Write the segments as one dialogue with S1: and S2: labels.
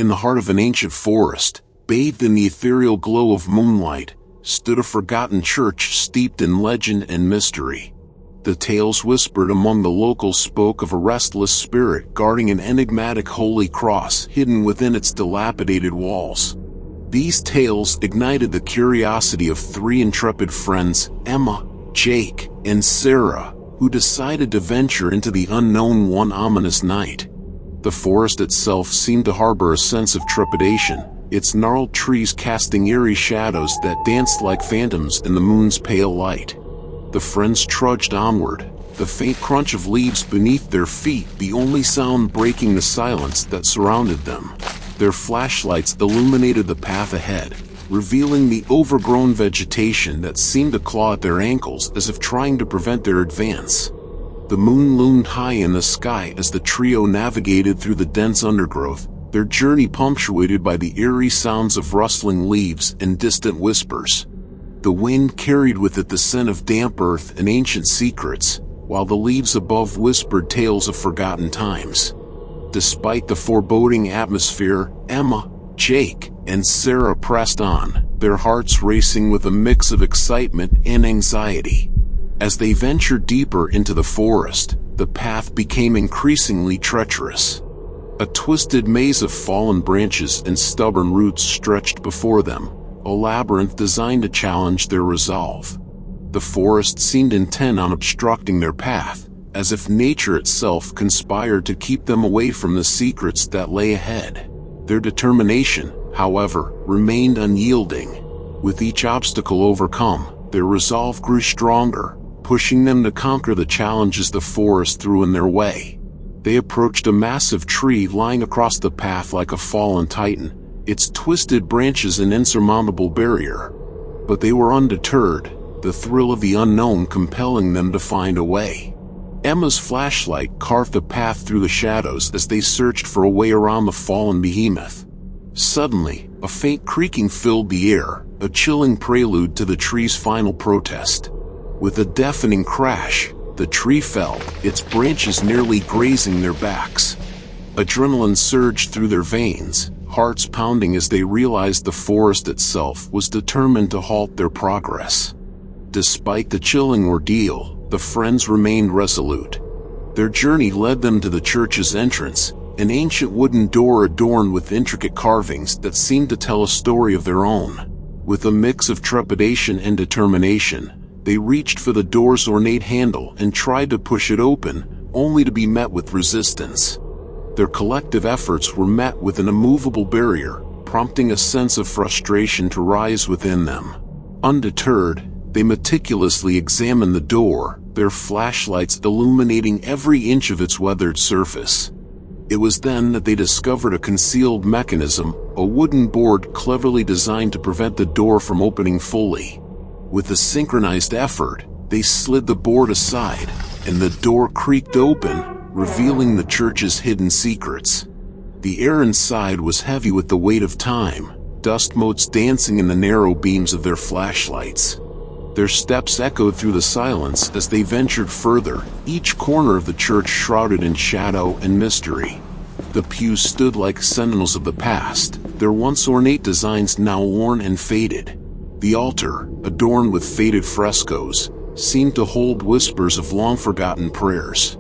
S1: In the heart of an ancient forest, bathed in the ethereal glow of moonlight, stood a forgotten church steeped in legend and mystery. The tales whispered among the locals spoke of a restless spirit guarding an enigmatic holy cross hidden within its dilapidated walls. These tales ignited the curiosity of three intrepid friends, Emma, Jake, and Sarah, who decided to venture into the unknown one ominous night. The forest itself seemed to harbor a sense of trepidation, its gnarled trees casting eerie shadows that danced like phantoms in the moon's pale light. The friends trudged onward, the faint crunch of leaves beneath their feet the only sound breaking the silence that surrounded them. Their flashlights illuminated the path ahead, revealing the overgrown vegetation that seemed to claw at their ankles as if trying to prevent their advance. The moon loomed high in the sky as the trio navigated through the dense undergrowth, their journey punctuated by the eerie sounds of rustling leaves and distant whispers. The wind carried with it the scent of damp earth and ancient secrets, while the leaves above whispered tales of forgotten times. Despite the foreboding atmosphere, Emma, Jake, and Sarah pressed on, their hearts racing with a mix of excitement and anxiety. As they ventured deeper into the forest, the path became increasingly treacherous. A twisted maze of fallen branches and stubborn roots stretched before them, a labyrinth designed to challenge their resolve. The forest seemed intent on obstructing their path, as if nature itself conspired to keep them away from the secrets that lay ahead. Their determination, however, remained unyielding. With each obstacle overcome, their resolve grew stronger, pushing them to conquer the challenges the forest threw in their way. They approached a massive tree lying across the path like a fallen titan, its twisted branches an insurmountable barrier. But they were undeterred, the thrill of the unknown compelling them to find a way. Emma's flashlight carved a path through the shadows as they searched for a way around the fallen behemoth. Suddenly, a faint creaking filled the air, a chilling prelude to the tree's final protest. With a deafening crash, the tree fell, its branches nearly grazing their backs. Adrenaline surged through their veins, hearts pounding as they realized the forest itself was determined to halt their progress. Despite the chilling ordeal, the friends remained resolute. Their journey led them to the church's entrance, an ancient wooden door adorned with intricate carvings that seemed to tell a story of their own. With a mix of trepidation and determination, they reached for the door's ornate handle and tried to push it open, only to be met with resistance. Their collective efforts were met with an immovable barrier, prompting a sense of frustration to rise within them. Undeterred, they meticulously examined the door, their flashlights illuminating every inch of its weathered surface. It was then that they discovered a concealed mechanism, a wooden board cleverly designed to prevent the door from opening fully. With a synchronized effort, they slid the board aside, and the door creaked open, revealing the church's hidden secrets. The air inside was heavy with the weight of time, dust motes dancing in the narrow beams of their flashlights. Their steps echoed through the silence as they ventured further, each corner of the church shrouded in shadow and mystery. The pews stood like sentinels of the past, their once ornate designs now worn and faded. The altar, adorned with faded frescoes, seemed to hold whispers of long-forgotten prayers.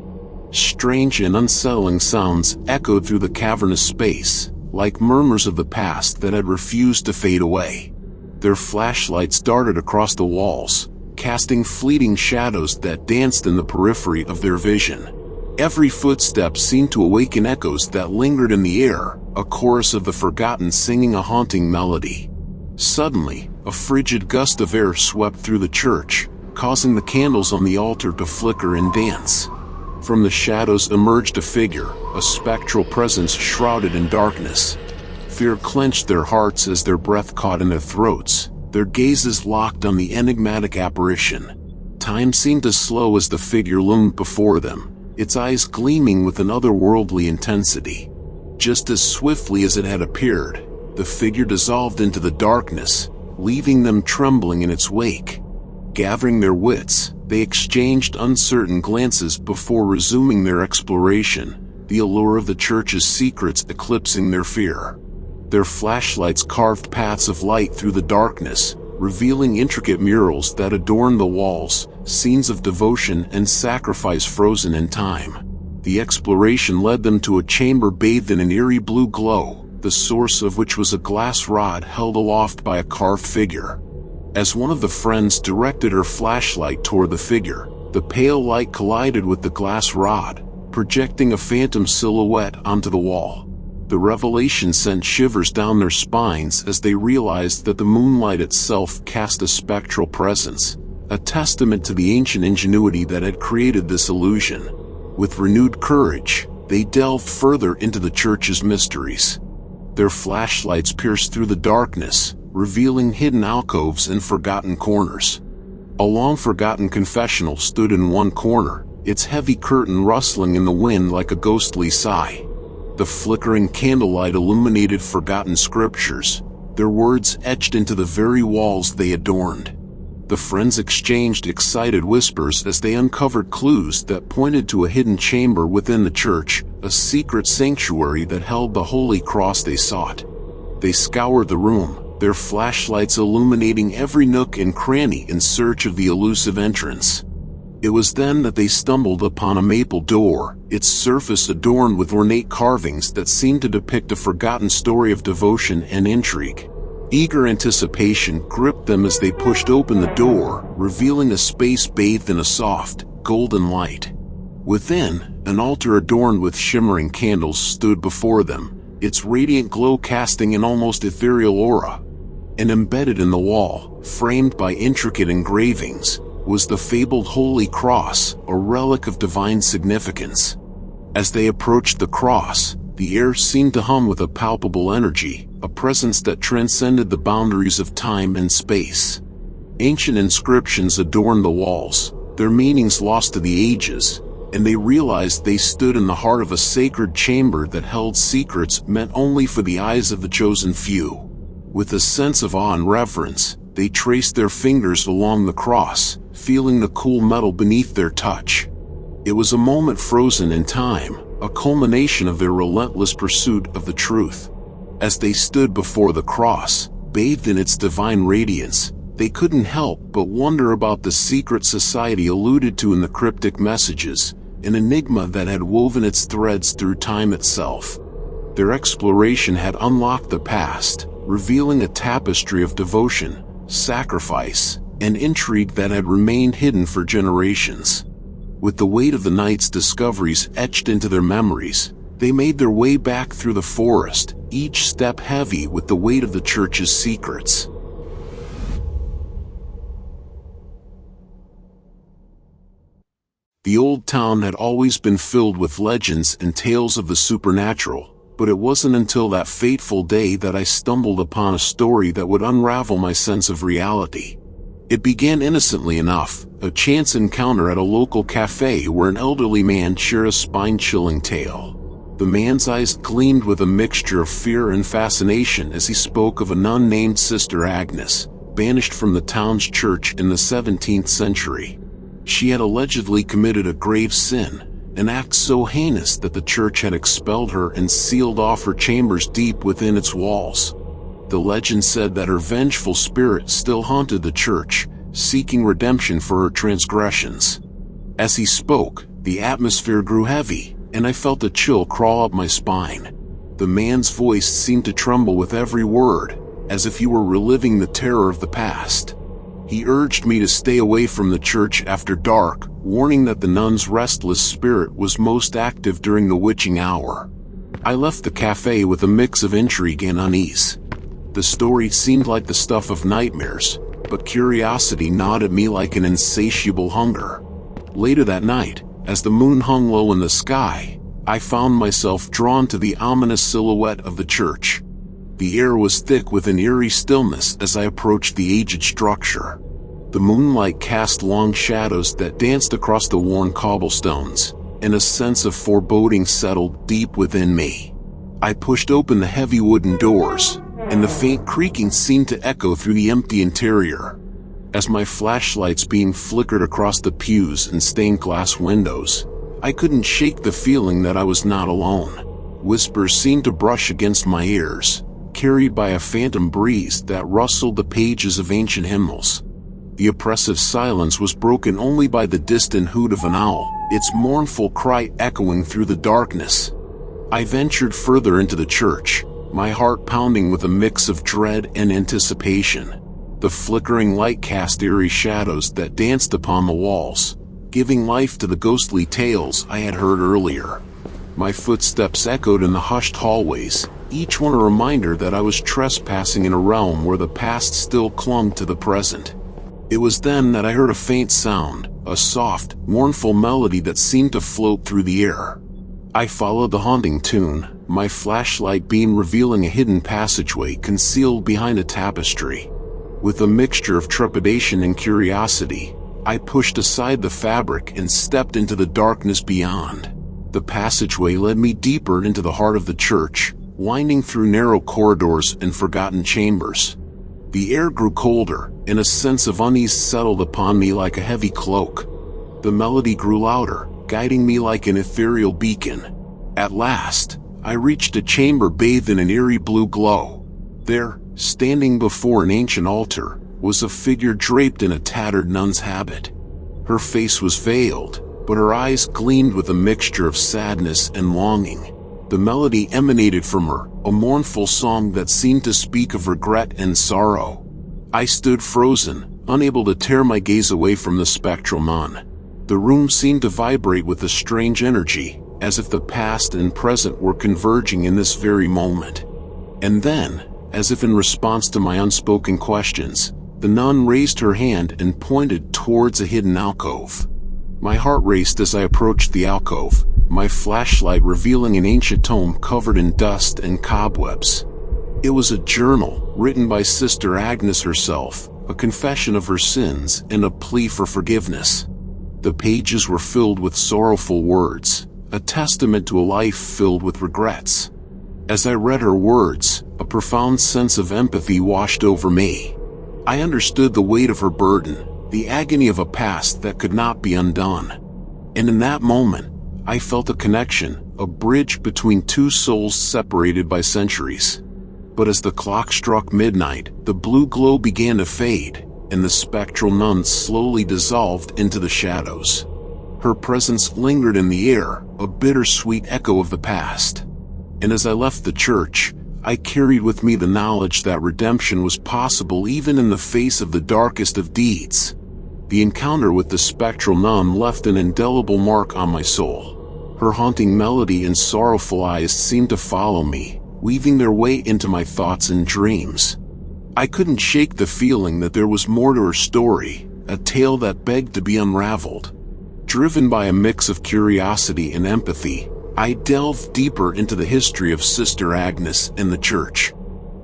S1: Strange and unsettling sounds echoed through the cavernous space, like murmurs of the past that had refused to fade away. Their flashlights darted across the walls, casting fleeting shadows that danced in the periphery of their vision. Every footstep seemed to awaken echoes that lingered in the air, a chorus of the forgotten singing a haunting melody. Suddenly, a frigid gust of air swept through the church, causing the candles on the altar to flicker and dance. From the shadows emerged a figure, a spectral presence shrouded in darkness. Fear clenched their hearts as their breath caught in their throats, their gazes locked on the enigmatic apparition. Time seemed to slow as the figure loomed before them, its eyes gleaming with an otherworldly intensity. Just as swiftly as it had appeared, the figure dissolved into the darkness, leaving them trembling in its wake. Gathering their wits, they exchanged uncertain glances before resuming their exploration, the allure of the church's secrets eclipsing their fear. Their flashlights carved paths of light through the darkness, revealing intricate murals that adorned the walls, scenes of devotion and sacrifice frozen in time. The exploration led them to a chamber bathed in an eerie blue glow, the source of which was a glass rod held aloft by a carved figure. As one of the friends directed her flashlight toward the figure, the pale light collided with the glass rod, projecting a phantom silhouette onto the wall. The revelation sent shivers down their spines as they realized that the moonlight itself cast a spectral presence, a testament to the ancient ingenuity that had created this illusion. With renewed courage, they delved further into the church's mysteries. Their flashlights pierced through the darkness, revealing hidden alcoves and forgotten corners. A long-forgotten confessional stood in one corner, its heavy curtain rustling in the wind like a ghostly sigh. The flickering candlelight illuminated forgotten scriptures, their words etched into the very walls they adorned. The friends exchanged excited whispers as they uncovered clues that pointed to a hidden chamber within the church, a secret sanctuary that held the holy cross they sought. They scoured the room, their flashlights illuminating every nook and cranny in search of the elusive entrance. It was then that they stumbled upon a maple door, its surface adorned with ornate carvings that seemed to depict a forgotten story of devotion and intrigue. Eager anticipation gripped them as they pushed open the door, revealing a space bathed in a soft, golden light. Within, an altar adorned with shimmering candles stood before them, its radiant glow casting an almost ethereal aura. And embedded in the wall, framed by intricate engravings, was the fabled Holy Cross, a relic of divine significance. As they approached the cross, the air seemed to hum with a palpable energy, a presence that transcended the boundaries of time and space. Ancient inscriptions adorned the walls, their meanings lost to the ages, and they realized they stood in the heart of a sacred chamber that held secrets meant only for the eyes of the chosen few. With a sense of awe and reverence, they traced their fingers along the cross, feeling the cool metal beneath their touch. It was a moment frozen in time, a culmination of their relentless pursuit of the truth. As they stood before the cross, bathed in its divine radiance, they couldn't help but wonder about the secret society alluded to in the cryptic messages, an enigma that had woven its threads through time itself. Their exploration had unlocked the past, revealing a tapestry of devotion, sacrifice, and intrigue that had remained hidden for generations. With the weight of the night's discoveries etched into their memories, they made their way back through the forest, each step heavy with the weight of the church's secrets. The old town had always been filled with legends and tales of the supernatural, but it wasn't until that fateful day that I stumbled upon a story that would unravel my sense of reality. It began innocently enough, a chance encounter at a local cafe where an elderly man shared a spine-chilling tale. The man's eyes gleamed with a mixture of fear and fascination as he spoke of a nun named Sister Agnes, banished from the town's church in the 17th century. She had allegedly committed a grave sin, an act so heinous that the church had expelled her and sealed off her chambers deep within its walls. The legend said that her vengeful spirit still haunted the church, seeking redemption for her transgressions. As he spoke, the atmosphere grew heavy, and I felt a chill crawl up my spine. The man's voice seemed to tremble with every word, as if he were reliving the terror of the past. He urged me to stay away from the church after dark, warning that the nun's restless spirit was most active during the witching hour. I left the cafe with a mix of intrigue and unease. The story seemed like the stuff of nightmares, but curiosity gnawed at me like an insatiable hunger. Later that night, as the moon hung low in the sky, I found myself drawn to the ominous silhouette of the church. The air was thick with an eerie stillness as I approached the aged structure. The moonlight cast long shadows that danced across the worn cobblestones, and a sense of foreboding settled deep within me. I pushed open the heavy wooden doors, and the faint creaking seemed to echo through the empty interior. As my flashlight's beam flickered across the pews and stained glass windows, I couldn't shake the feeling that I was not alone. Whispers seemed to brush against my ears, carried by a phantom breeze that rustled the pages of ancient hymnals. The oppressive silence was broken only by the distant hoot of an owl, its mournful cry echoing through the darkness. I ventured further into the church, my heart pounding with a mix of dread and anticipation. The flickering light cast eerie shadows that danced upon the walls, giving life to the ghostly tales I had heard earlier. My footsteps echoed in the hushed hallways, each one a reminder that I was trespassing in a realm where the past still clung to the present. It was then that I heard a faint sound, a soft, mournful melody that seemed to float through the air. I followed the haunting tune, my flashlight beam revealing a hidden passageway concealed behind a tapestry. With a mixture of trepidation and curiosity, I pushed aside the fabric and stepped into the darkness beyond. The passageway led me deeper into the heart of the church, winding through narrow corridors and forgotten chambers. The air grew colder, and a sense of unease settled upon me like a heavy cloak. The melody grew louder, guiding me like an ethereal beacon. At last, I reached a chamber bathed in an eerie blue glow. There, standing before an ancient altar, was a figure draped in a tattered nun's habit. Her face was veiled, but her eyes gleamed with a mixture of sadness and longing. The melody emanated from her, a mournful song that seemed to speak of regret and sorrow. I stood frozen, unable to tear my gaze away from the spectral nun. The room seemed to vibrate with a strange energy, as if the past and present were converging in this very moment. And then, as if in response to my unspoken questions, the nun raised her hand and pointed towards a hidden alcove. My heart raced as I approached the alcove, my flashlight revealing an ancient tome covered in dust and cobwebs. It was a journal, written by Sister Agnes herself, a confession of her sins and a plea for forgiveness. The pages were filled with sorrowful words, a testament to a life filled with regrets. As I read her words, a profound sense of empathy washed over me. I understood the weight of her burden, the agony of a past that could not be undone. And in that moment, I felt a connection, a bridge between two souls separated by centuries. But as the clock struck midnight, the blue glow began to fade, and the spectral nun slowly dissolved into the shadows. Her presence lingered in the air, a bittersweet echo of the past. And as I left the church, I carried with me the knowledge that redemption was possible even in the face of the darkest of deeds. The encounter with the spectral nun left an indelible mark on my soul. Her haunting melody and sorrowful eyes seemed to follow me, weaving their way into my thoughts and dreams. I couldn't shake the feeling that there was more to her story, a tale that begged to be unraveled. Driven by a mix of curiosity and empathy, I delved deeper into the history of Sister Agnes and the church.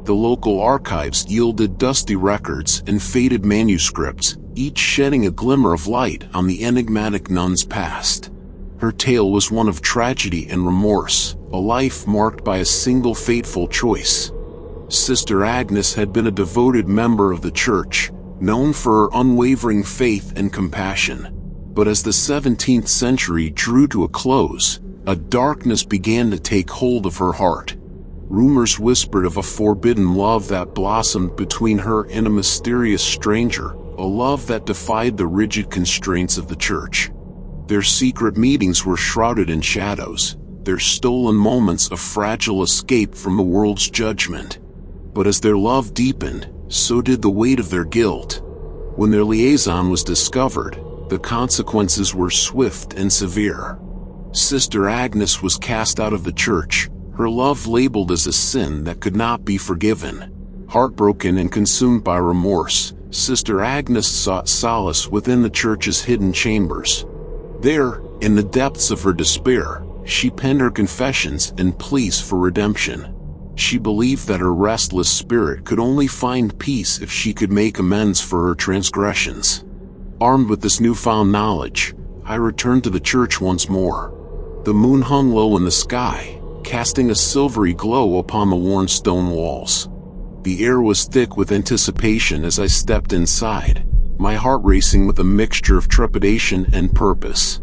S1: The local archives yielded dusty records and faded manuscripts, each shedding a glimmer of light on the enigmatic nun's past. Her tale was one of tragedy and remorse, a life marked by a single fateful choice. Sister Agnes had been a devoted member of the church, known for her unwavering faith and compassion. But as the 17th century drew to a close, a darkness began to take hold of her heart. Rumors whispered of a forbidden love that blossomed between her and a mysterious stranger, a love that defied the rigid constraints of the church. Their secret meetings were shrouded in shadows, their stolen moments a fragile escape from the world's judgment. But as their love deepened, so did the weight of their guilt. When their liaison was discovered, the consequences were swift and severe. Sister Agnes was cast out of the church, her love labeled as a sin that could not be forgiven. Heartbroken and consumed by remorse, Sister Agnes sought solace within the church's hidden chambers. There, in the depths of her despair, she penned her confessions and pleas for redemption. She believed that her restless spirit could only find peace if she could make amends for her transgressions. Armed with this newfound knowledge, I returned to the church once more. The moon hung low in the sky, casting a silvery glow upon the worn stone walls. The air was thick with anticipation as I stepped inside, my heart racing with a mixture of trepidation and purpose.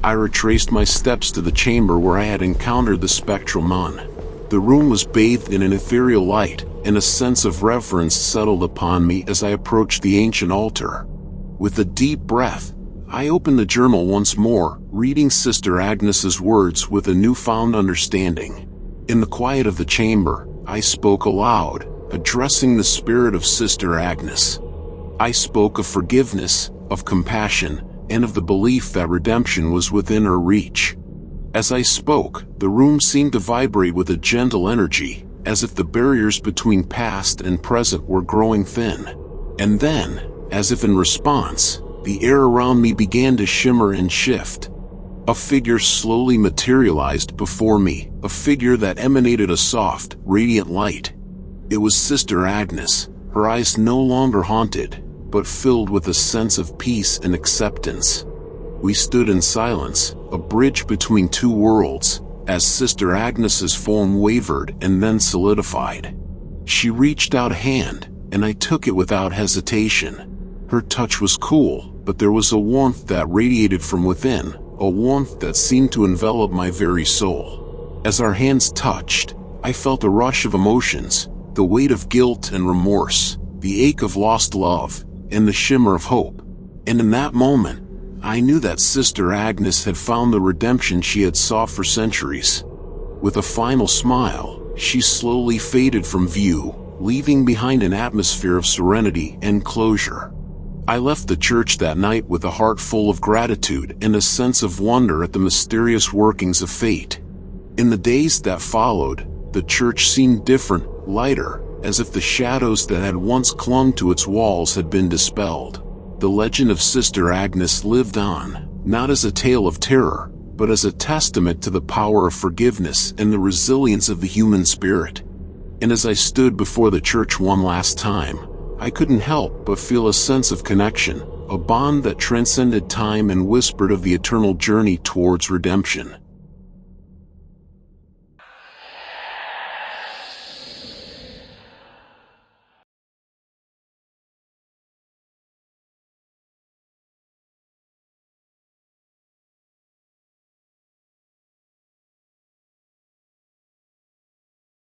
S1: I retraced my steps to the chamber where I had encountered the spectral nun. The room was bathed in an ethereal light, and a sense of reverence settled upon me as I approached the ancient altar. With a deep breath, I opened the journal once more, reading Sister Agnes's words with a newfound understanding. In the quiet of the chamber, I spoke aloud, addressing the spirit of Sister Agnes. I spoke of forgiveness, of compassion, and of the belief that redemption was within her reach. As I spoke, the room seemed to vibrate with a gentle energy, as if the barriers between past and present were growing thin. And then, as if in response, the air around me began to shimmer and shift. A figure slowly materialized before me, a figure that emanated a soft, radiant light. It was Sister Agnes, her eyes no longer haunted, but filled with a sense of peace and acceptance. We stood in silence, a bridge between two worlds, as Sister Agnes's form wavered and then solidified. She reached out a hand, and I took it without hesitation. Her touch was cool, but there was a warmth that radiated from within, a warmth that seemed to envelop my very soul. As our hands touched, I felt a rush of emotions, the weight of guilt and remorse, the ache of lost love, and the shimmer of hope. And in that moment, I knew that Sister Agnes had found the redemption she had sought for centuries. With a final smile, she slowly faded from view, leaving behind an atmosphere of serenity and closure. I left the church that night with a heart full of gratitude and a sense of wonder at the mysterious workings of fate. In the days that followed, the church seemed different, lighter, as if the shadows that had once clung to its walls had been dispelled. The legend of Sister Agnes lived on, not as a tale of terror, but as a testament to the power of forgiveness and the resilience of the human spirit. And as I stood before the church one last time, I couldn't help but feel a sense of connection, a bond that transcended time and whispered of the eternal journey towards redemption.